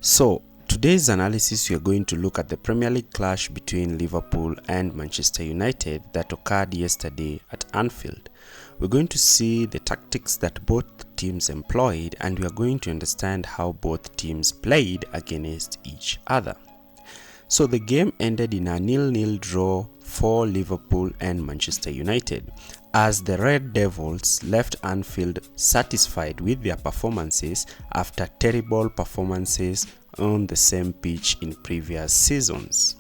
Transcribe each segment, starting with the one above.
So, today's analysis, we are going to look at the Premier League clash between Liverpool and Manchester United that occurred yesterday at Anfield. We're going to see the tactics that both teams employed, and we are going to understand how both teams played against each other. So the game ended in a 0-0 draw for Liverpool and Manchester United, as the Red Devils left Anfield satisfied with their performances after terrible performances on the same pitch in previous seasons.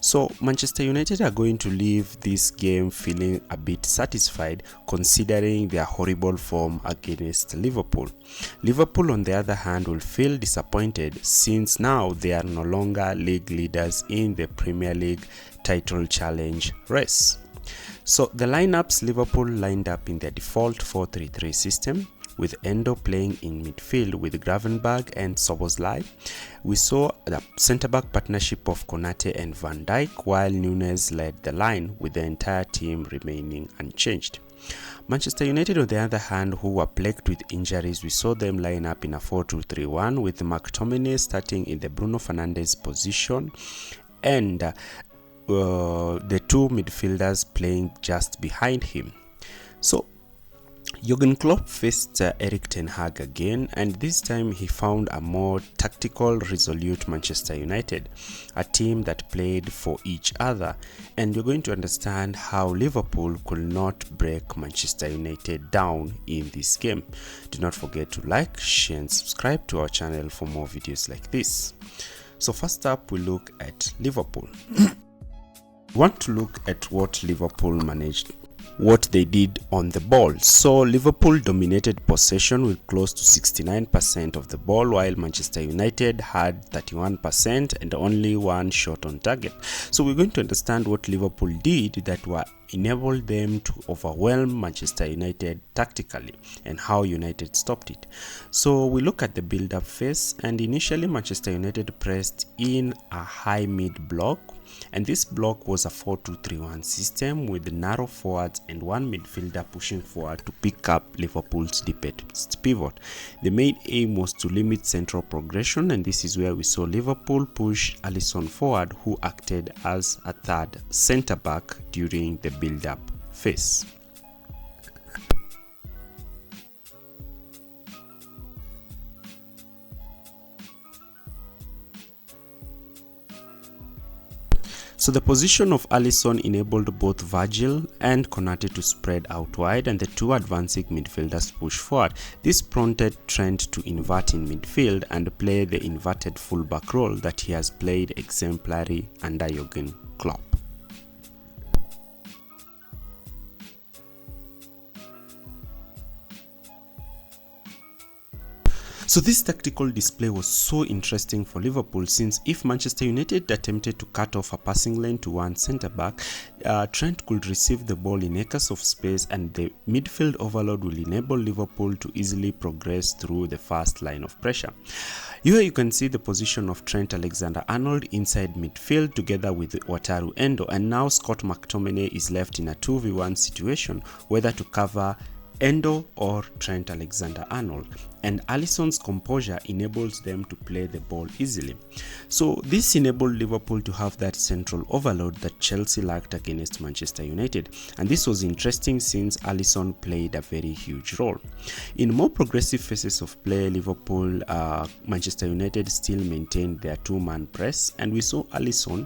So Manchester United are going to leave this game feeling a bit satisfied considering their horrible form against Liverpool. Liverpool, on the other hand, will feel disappointed since now they are no longer league leaders in the Premier League title challenge race. So the lineups: Liverpool lined up in their default 4-3-3 system, with Endo playing in midfield with Gravenberch and Szoboszlai. We saw the centre-back partnership of Konate and Van Dijk, while Nunes led the line, with the entire team remaining unchanged. Manchester United, on the other hand, who were plagued with injuries, we saw them line up in a 4-2-3-1 with McTominay starting in the Bruno Fernandes position and the two midfielders playing just behind him. So Jurgen Klopp faced Erik ten Hag again, and this time he found a more tactical, resolute Manchester United, a team that played for each other, and you're going to understand how Liverpool could not break Manchester United down in this game. Do not forget to like, share and subscribe to our channel for more videos like this. So first up, we look at Liverpool. We want to look at what Liverpool managed, what they did on the ball. So Liverpool dominated possession with close to 69% of the ball, while Manchester United had 31% and only one shot on target. So we're going to understand what Liverpool did that enabled them to overwhelm Manchester United tactically, and how United stopped it. So we look at the build-up phase, and initially Manchester United pressed in a high mid block, and this block was a 4-2-3-1 system with narrow forwards and one midfielder pushing forward to pick up Liverpool's deepest pivot. The main aim was to limit central progression, and this is where we saw Liverpool push Alisson forward, who acted as a third centre-back during the build-up phase. So the position of Alisson enabled both Virgil and Konate to spread out wide, and the two advancing midfielders push forward. This prompted Trent to invert in midfield and play the inverted fullback role that he has played exemplary under Jurgen Klopp. So this tactical display was so interesting for Liverpool, since if Manchester United attempted to cut off a passing lane to one centre-back, Trent could receive the ball in acres of space, and the midfield overload will enable Liverpool to easily progress through the first line of pressure. Here you can see the position of Trent Alexander-Arnold inside midfield together with Wataru Endo, and now Scott McTominay is left in a 2v1 situation, whether to cover Endo or Trent Alexander-Arnold, and Alisson's composure enables them to play the ball easily. So this enabled Liverpool to have that central overload that Chelsea lacked against Manchester United, and this was interesting since Alisson played a very huge role. In more progressive phases of play, Manchester United still maintained their two-man press, and we saw Alisson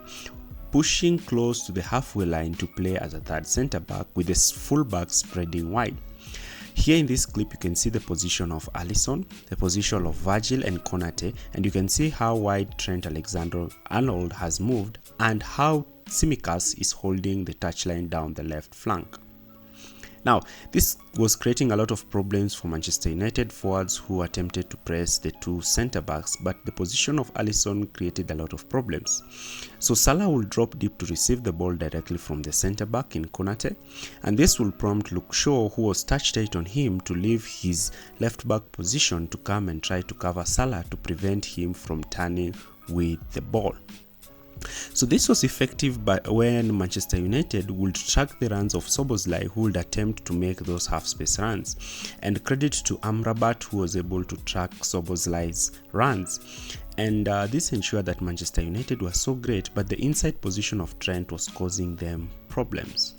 pushing close to the halfway line to play as a third centre-back, with the full-back spreading wide. Here in this clip, you can see the position of Alisson, the position of Virgil and Konate, and you can see how wide Trent Alexander-Arnold has moved and how Tsimikas is holding the touchline down the left flank. Now, this was creating a lot of problems for Manchester United forwards who attempted to press the two centre-backs, but the position of Alisson created a lot of problems. So Salah will drop deep to receive the ball directly from the centre-back in Konate, and this will prompt Luke Shaw, who was touch tight on him, to leave his left-back position to come and try to cover Salah to prevent him from turning with the ball. So this was effective by when Manchester United would track the runs of Szoboszlai, who would attempt to make those half-space runs. And credit to Amrabat, who was able to track Szoboszlai's runs. And this ensured that Manchester United was so great, but the inside position of Trent was causing them problems.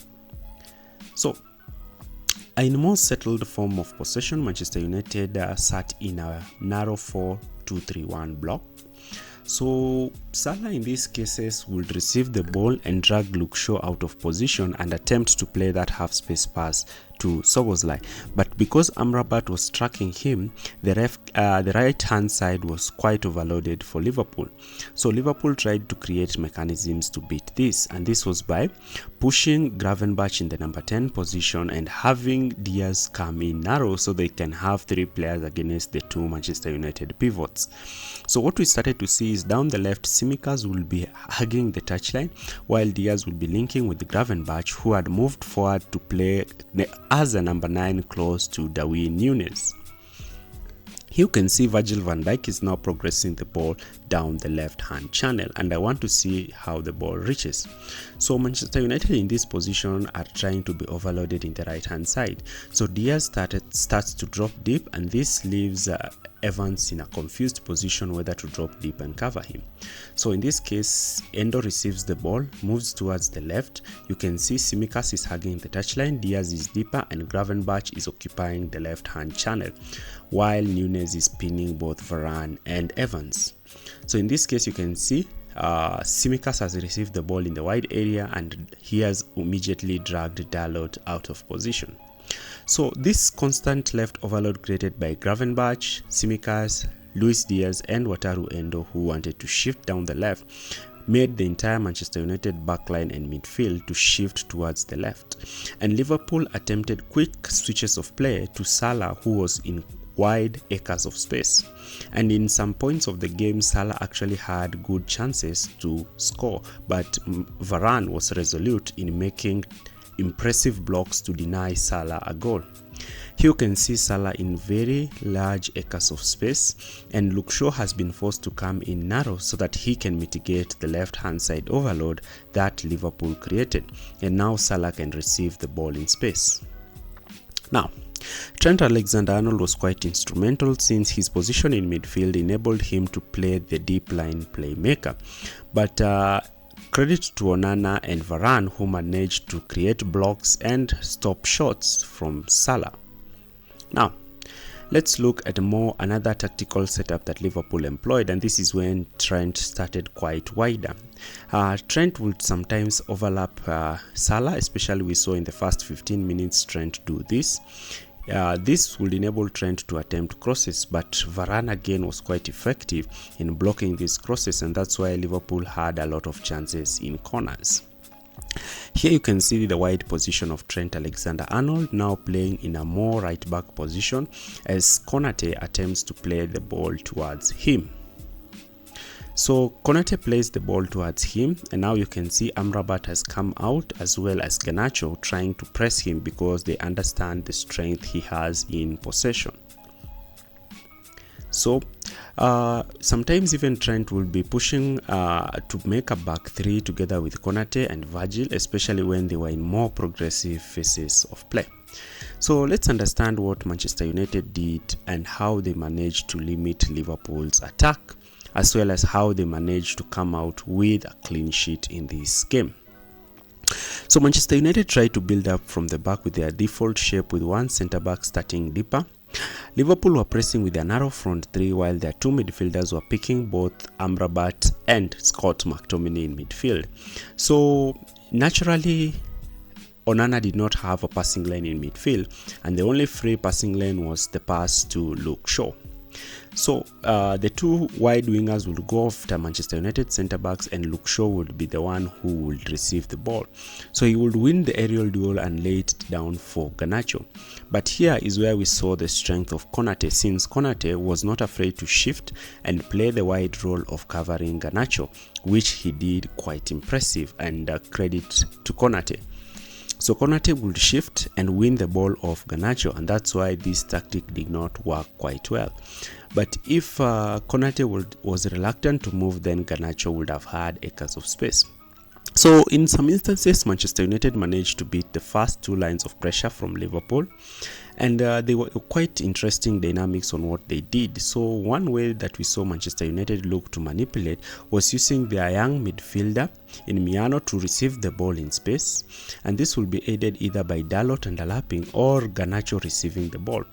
So, in a more settled form of possession, Manchester United sat in a narrow 4-2-3-1 block. So Salah in these cases would receive the ball and drag Luke Shaw out of position and attempt to play that half space pass to Szoboszlai. But because Amrabat was tracking him, the right hand side was quite overloaded for Liverpool. So Liverpool tried to create mechanisms to beat this, and this was by pushing Gravenberch in the number 10 position and having Diaz come in narrow so they can have 3 players against the 2 Manchester United pivots. So what we started to see is down the left, Tsimikas will be hugging the touchline while Diaz will be linking with Gravenberch, who had moved forward to play as a number 9 close to Darwin Núñez. Here you can see Virgil van Dijk is now progressing the ball down the left hand channel, and I want to see how the ball reaches. So Manchester United in this position are trying to be overloaded in the right hand side. So Diaz starts to drop deep, and this leaves Evans in a confused position whether to drop deep and cover him. So in this case, Endo receives the ball, moves towards the left. You can see Tsimikas is hugging the touchline, Diaz is deeper, and Gravenberch is occupying the left hand channel, while Núñez is pinning both Varane and Evans. So in this case, you can see Tsimikas has received the ball in the wide area, and he has immediately dragged Dalot out of position. So this constant left overload created by Gravenberch, Tsimikas, Luis Diaz and Wataru Endo, who wanted to shift down the left, made the entire Manchester United backline and midfield to shift towards the left. And Liverpool attempted quick switches of play to Salah, who was in wide acres of space. And in some points of the game, Salah actually had good chances to score, but Varane was resolute in making impressive blocks to deny Salah a goal. Here you can see Salah in very large acres of space, and Luke Shaw has been forced to come in narrow so that he can mitigate the left hand side overload that Liverpool created, and now Salah can receive the ball in space. Now, Trent Alexander-Arnold was quite instrumental since his position in midfield enabled him to play the deep line playmaker, but credit to Onana and Varane, who managed to create blocks and stop shots from Salah. Now, let's look at another tactical setup that Liverpool employed, and this is when Trent started quite wider. Trent would sometimes overlap Salah, especially we saw in the first 15 minutes Trent do this. This would enable Trent to attempt crosses, but Varane again was quite effective in blocking these crosses, and that's why Liverpool had a lot of chances in corners. Here you can see the wide position of Trent Alexander-Arnold now playing in a more right back position as Konate attempts to play the ball towards him. So Konate plays the ball towards him, and now you can see Amrabat has come out as well as Garnacho trying to press him because they understand the strength he has in possession. So sometimes even Trent will be pushing to make a back three together with Konate and Virgil, especially when they were in more progressive phases of play. So let's understand what Manchester United did and how they managed to limit Liverpool's attack, as well as how they managed to come out with a clean sheet in this game. So Manchester United tried to build up from the back with their default shape with one centre-back starting deeper. Liverpool were pressing with their narrow front three, while their two midfielders were picking both Amrabat and Scott McTominay in midfield. So naturally, Onana did not have a passing lane in midfield, and the only free passing lane was the pass to Luke Shaw. So the two wide wingers would go after Manchester United centre-backs, and Luke Shaw would be the one who would receive the ball. So he would win the aerial duel and lay it down for Garnacho. But here is where we saw the strength of Konate, since Konate was not afraid to shift and play the wide role of covering Garnacho, which he did quite impressive, and credit to Konate. So Konate would shift and win the ball off Garnacho, and that's why this tactic did not work quite well. But if Konate was reluctant to move, then Garnacho would have had acres of space. So in some instances, Manchester United managed to beat the first two lines of pressure from Liverpool, and they were quite interesting dynamics on what they did. So one way that we saw Manchester United look to manipulate was using their young midfielder in Miano to receive the ball in space, and this will be aided either by Dalot underlapping or Garnacho receiving the ball.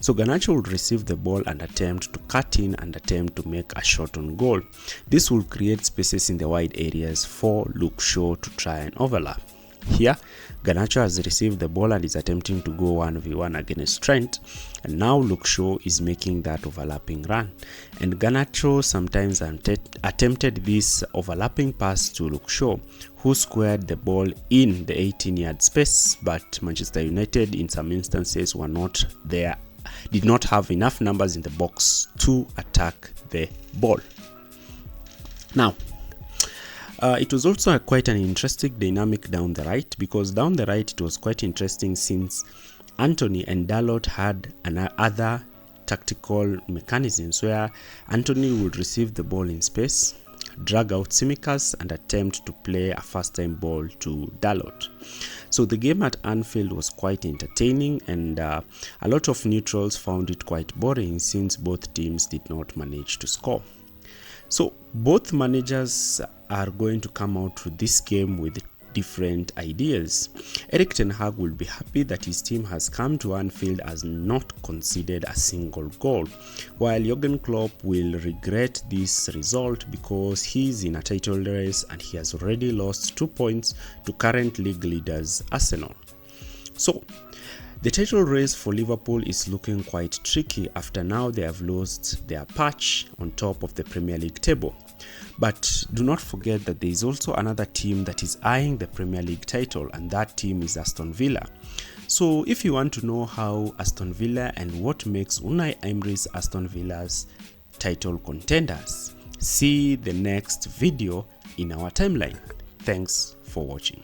So Garnacho would receive the ball and attempt to cut in and attempt to make a shot on goal. This will create spaces in the wide areas for Luke Shaw to try and overlap. Here, Garnacho has received the ball and is attempting to go 1v1 against Trent, and now Luke Shaw is making that overlapping run. And Garnacho sometimes attempted this overlapping pass to Luke Shaw, who squared the ball in the 18-yard space, but Manchester United in some instances were not there, did not have enough numbers in the box to attack the ball. Now, it was also quite an interesting dynamic down the right, because down the right it was quite interesting since Anthony and Dalot had other tactical mechanisms where Anthony would receive the ball in space, drag out Tsimikas and attempt to play a first time ball to Dalot. So the game at Anfield was quite entertaining, and a lot of neutrals found it quite boring since both teams did not manage to score. So both managers are going to come out with this game with different ideas. Erik ten Hag will be happy that his team has come to Anfield as not conceded a single goal, while Jurgen Klopp will regret this result because he's in a title race and he has already lost 2 points to current league leaders Arsenal. So the title race for Liverpool is looking quite tricky after now they have lost their perch on top of the Premier League table. But do not forget that there is also another team that is eyeing the Premier League title, and that team is Aston Villa. So if you want to know how Aston Villa and what makes Unai Emery's Aston Villa's title contenders, see the next video in our timeline. Thanks for watching.